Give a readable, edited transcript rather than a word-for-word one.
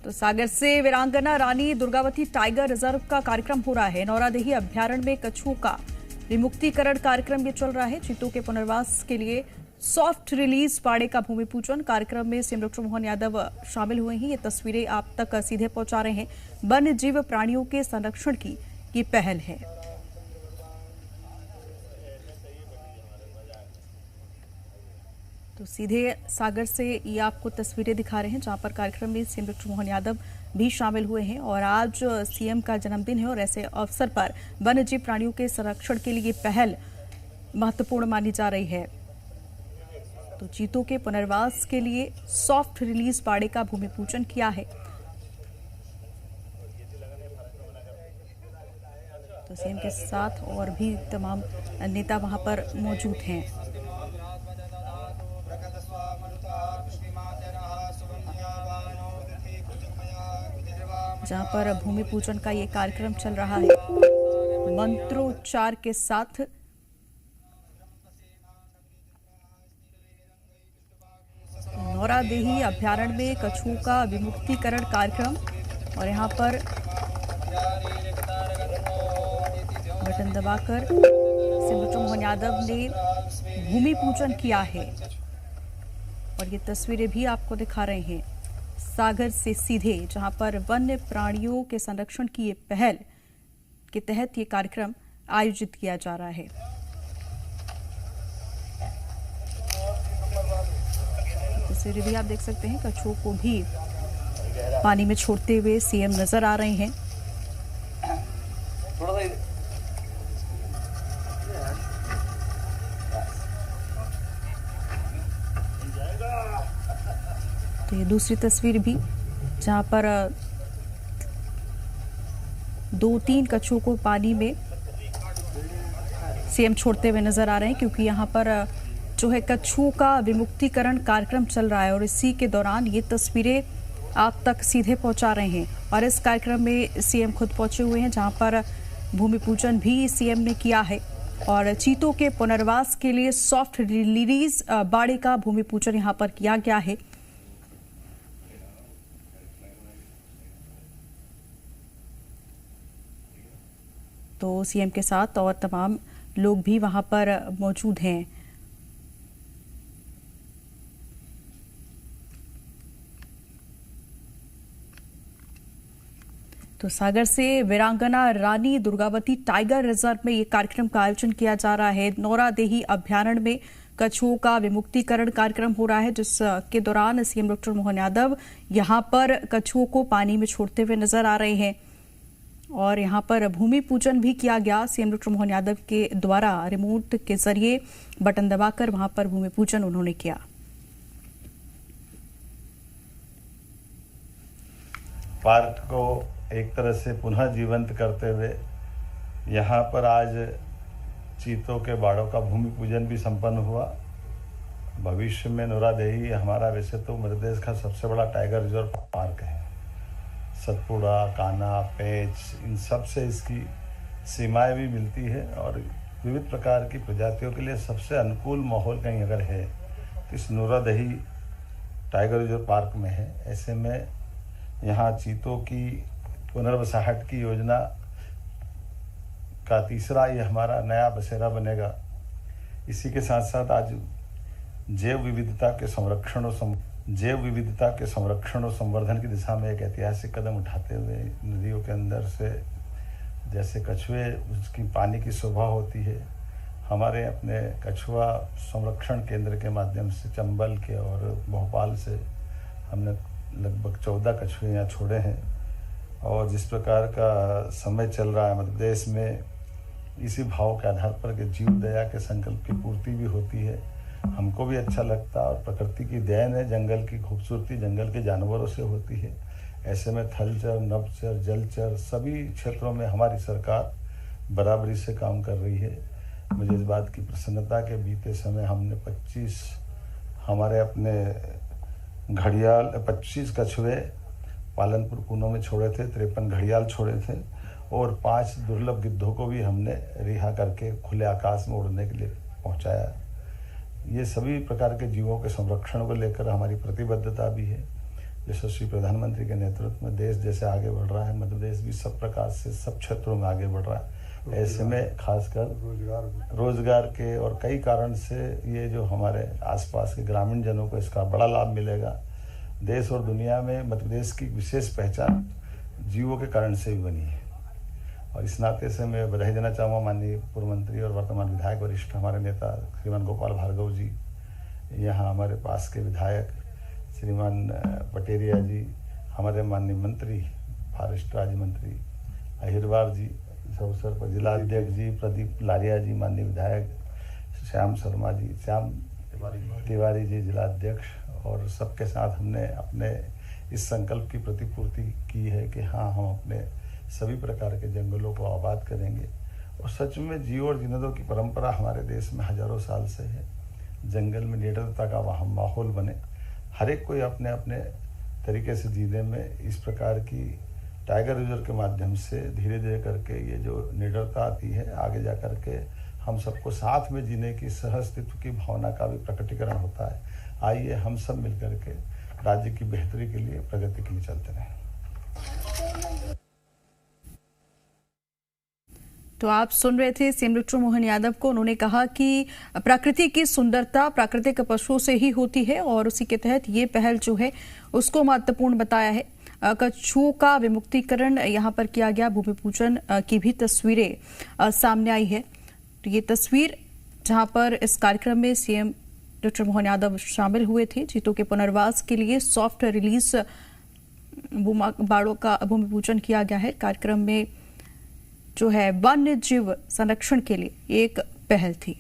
तो सागर से वीरांगना रानी दुर्गावती टाइगर रिजर्व का कार्यक्रम हो रहा है। नौरादेही अभ्यारण्य में कछुओं का विमुक्तिकरण कार्यक्रम ये चल रहा है। चीतों के पुनर्वास के लिए सॉफ्ट रिलीज पाड़े का भूमि पूजन कार्यक्रम में सीएम डॉक्टर मोहन यादव शामिल हुए हैं। ये तस्वीरें आप तक सीधे पहुंचा रहे हैं। वन्य जीव प्राणियों के संरक्षण की ये पहल है। तो सीधे सागर से ये आपको तस्वीरें दिखा रहे हैं, जहां पर कार्यक्रम में सीएम डॉक्टर मोहन यादव भी शामिल हुए हैं। और आज सीएम का जन्मदिन है और ऐसे अवसर पर वन्य जीव प्राणियों के संरक्षण के लिए पहल महत्वपूर्ण मानी जा रही है। तो चीतों के पुनर्वास के लिए सॉफ्ट रिलीज पाड़े का भूमि पूजन किया है। तो सीएम के साथ और भी तमाम नेता वहां पर मौजूद हैं। जहां पर भूमि पूजन का ये कार्यक्रम चल रहा है मंत्रोच्चार के साथ। नौरादेही अभ्यारण्य में कछुओं का विमुक्तिकरण कार्यक्रम और यहां पर बटन दबाकर सीएम डॉक्टर मोहन यादव ने भूमि पूजन किया है। और ये तस्वीरें भी आपको दिखा रहे हैं सागर से सीधे, जहां पर वन्य प्राणियों के संरक्षण की ये पहल के तहत ये कार्यक्रम आयोजित किया जा रहा है। तस्वीरें भी आप देख सकते हैं, कछुओं को भी पानी में छोड़ते हुए सीएम नजर आ रहे हैं। तो ये दूसरी तस्वीर भी, जहां पर 2-3 कछुओं को पानी में सीएम छोड़ते हुए नजर आ रहे हैं, क्योंकि यहां पर जो है कछुओं का विमुक्तिकरण कार्यक्रम चल रहा है। और इसी के दौरान ये तस्वीरें आप तक सीधे पहुंचा रहे हैं। और इस कार्यक्रम में सीएम खुद पहुंचे हुए हैं, जहां पर भूमि पूजन भी सीएम ने किया है। और चीतों के पुनर्वास के लिए सॉफ्ट रिलीज बाड़े का भूमि पूजन यहां पर किया गया है। तो सीएम के साथ और तमाम लोग भी वहां पर मौजूद हैं। तो सागर से वीरांगना रानी दुर्गावती टाइगर रिजर्व में ये कार्यक्रम का आयोजन किया जा रहा है। नौरादेही अभ्यारण्य में कछुओं का विमुक्तिकरण कार्यक्रम हो रहा है, जिसके दौरान सीएम डॉक्टर मोहन यादव यहां पर कछुओं को पानी में छोड़ते हुए नजर आ रहे हैं। और यहां पर भूमि पूजन भी किया गया सीएम डॉक्टर मोहन यादव के द्वारा। रिमोट के जरिए बटन दबाकर वहां पर भूमि पूजन उन्होंने किया। पार्क को एक तरह से पुनः जीवंत करते हुए यहाँ पर आज चीतों के बाड़ों का भूमि पूजन भी संपन्न हुआ। भविष्य में नौरादेही हमारा वैसे तो मध्य प्रदेश का सबसे बड़ा टाइगर रिजर्व पार्क है। सतपुड़ा, कान्हा, पेंच, इन सब से इसकी सीमाएं भी मिलती है और विविध प्रकार की प्रजातियों के लिए सबसे अनुकूल माहौल कहीं अगर है तो इस नौरादेही टाइगर रिजर्व पार्क में है। ऐसे में यहाँ चीतों की पुनर्वसाहट की योजना का तीसरा ये हमारा नया बसेरा बनेगा। इसी के साथ साथ आज जैव विविधता के संरक्षण और संवर्धन की दिशा में एक ऐतिहासिक कदम उठाते हुए नदियों के अंदर से जैसे कछुए उसकी पानी की शोभा होती है, हमारे अपने कछुआ संरक्षण केंद्र के माध्यम से चंबल के और भोपाल से हमने लगभग 14 कछुए यहाँ छोड़े हैं। और जिस प्रकार का समय चल रहा है मध्य प्रदेश में, इसी भाव के आधार पर कि जीव दया के संकल्प की पूर्ति भी होती है, हमको भी अच्छा लगता है। और प्रकृति की देन है, जंगल की खूबसूरती जंगल के जानवरों से होती है। ऐसे में थलचर, नभचर, जलचर सभी क्षेत्रों में हमारी सरकार बराबरी से काम कर रही है। मुझे इस बात की प्रसन्नता के बीते समय हमने 25 हमारे अपने घड़ियाल 25 कछुए पालनपुर कूनों में छोड़े थे, 53 घड़ियाल छोड़े थे और 5 दुर्लभ गिद्धों को भी हमने रिहा करके खुले आकाश में उड़ने के लिए पहुंचाया। ये सभी प्रकार के जीवों के संरक्षण को लेकर हमारी प्रतिबद्धता भी है। यशस्वी प्रधानमंत्री के नेतृत्व में देश जैसे आगे बढ़ रहा है, मध्य प्रदेश भी सब प्रकार से सब क्षेत्रों में आगे बढ़ रहा है। ऐसे में खासकर रोजगार के और कई कारण से ये जो हमारे आसपास के ग्रामीण जनों को इसका बड़ा लाभ मिलेगा। देश और दुनिया में मध्य प्रदेश की विशेष पहचान जीवों के कारण से भी बनी है और इस नाते से मैं बधाई देना चाहूँगा माननीय पूर्व मंत्री और वर्तमान विधायक वरिष्ठ हमारे नेता श्रीमान गोपाल भार्गव जी, यहाँ हमारे पास के विधायक श्रीमान पटेरिया जी, हमारे माननीय मंत्री फॉरेस्ट राज्य मंत्री अहिरवार जी, इस अवसर पर जिला अध्यक्ष जी प्रदीप लारिया जी, माननीय विधायक श्याम शर्मा जी, श्याम तिवारी जी जिला अध्यक्ष, और सबके साथ हमने अपने इस संकल्प की प्रतिपूर्ति की है कि हाँ, हम अपने सभी प्रकार के जंगलों को आबाद करेंगे। और सच में जीव और जिंदों की परंपरा हमारे देश में हजारों साल से है। जंगल में निडरता का वहाँ माहौल बने, हर एक कोई अपने अपने तरीके से जीने में इस प्रकार की टाइगर रिजर्व के माध्यम से धीरे धीरे करके ये जो निडरता आती है, आगे जा करके हम सबको साथ में जीने की सहअस्तित्व की भावना का भी प्रकटीकरण होता है। आइए हम सब मिलकर के राज्य की बेहतरी के लिए, प्रगति के लिए चलते रहें। तो आप सुन रहे थे सीएम डॉक्टर मोहन यादव को। उन्होंने कहा कि प्रकृति की सुंदरता प्राकृतिक पशुओं से ही होती है और उसी के तहत ये पहल जो है उसको महत्वपूर्ण बताया है। कछुओं का विमुक्तिकरण यहाँ पर किया गया, भूमि पूजन की भी तस्वीरें सामने आई है। तो ये तस्वीर जहाँ पर इस कार्यक्रम में सीएम डॉक्टर मोहन यादव शामिल हुए थे। चीतों के पुनर्वास के लिए सॉफ्ट रिलीज बाड़ों का भूमि पूजन किया गया है। कार्यक्रम में जो है वन्य जीव संरक्षण के लिए एक पहल थी।